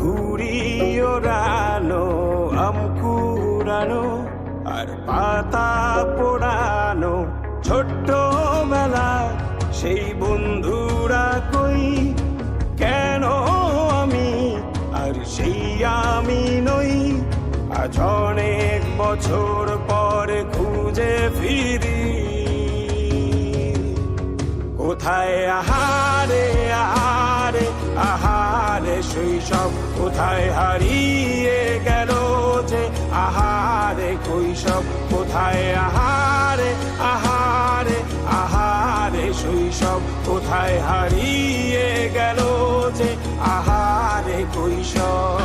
ঘুড়ি ওড়ানো, আম কুড়ানো আর পাতা পোড়ানো, ছোট্ট মেলা সেই বন্ধুরা কই, কেন আমি আর সেই আমি নই। আজ অনেক বছর পরে খুঁজে ফিরি, কোথায় আহারে আহারে আহারে শৈশব, কোথায় হারিয়ে গেল যে আহারে কৈশব, কোথায় আহারে আহারে আহারে শৈশব, কোথায় হারিয়ে গেল যে আহারে কৈশব।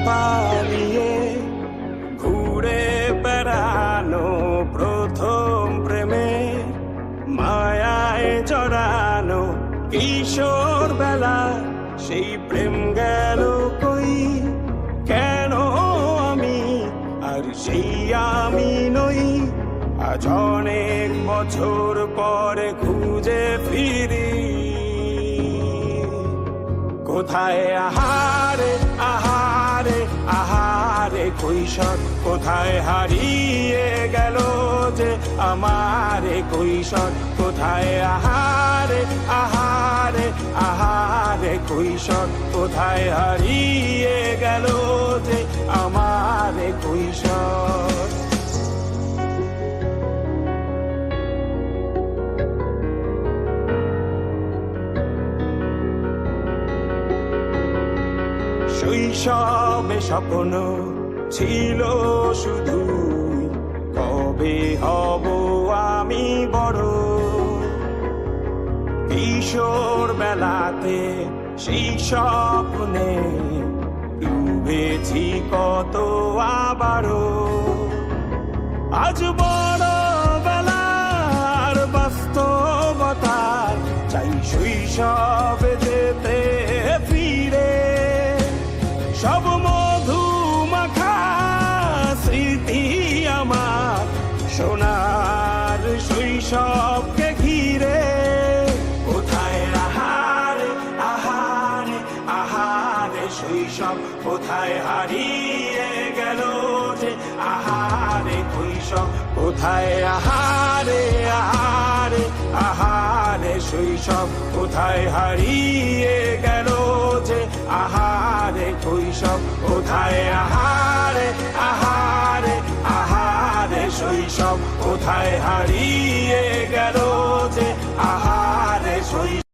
পালিয়ে ঘুরে বেড়ানো, প্রথম প্রেমে মায়ায় জড়ানো, কিশোর বেলা সেই প্রেম গেল কই, কেন আমি আর সেই আমি নই। আজ অনেক বছর পরে খুঁজে ফিরি, কোথায় আহারে আহারে আহারে কৈশোর, কোথায় হারিয়ে গেল যে আমারে কৈশোর, কোথায় আহারে আহারে আহারে কৈশোর, কোথায় হারিয়ে গেল যে আমারে কৈশোর। শৈশবে স্বপ্ন ছিল শুধু, কবে হব আমি বড়। কিশোর বেলাতে সেই স্বপ্নে ডুবেছি কত আবারও, আজ বড় বেলার বাস্তবতায় চাই শৈশবে যেতে ফিরে। সব মধু মাখা স্মৃতি আমার সোনার শৈশবকে ঘিরে, কোথায় আহারে আহারে আহারে শৈশব, কোথায় হারিয়ে গেল যে আহারে কৈশব, কোথায় আহারে আহারে আহারে শৈশব, কোথায় হারিয়ে গেল যে আহারে কৈশব, কোথায় আহারে আহারে আহারে শৈশব, কোথায় হারিয়ে গেল যে আহারে শৈশব।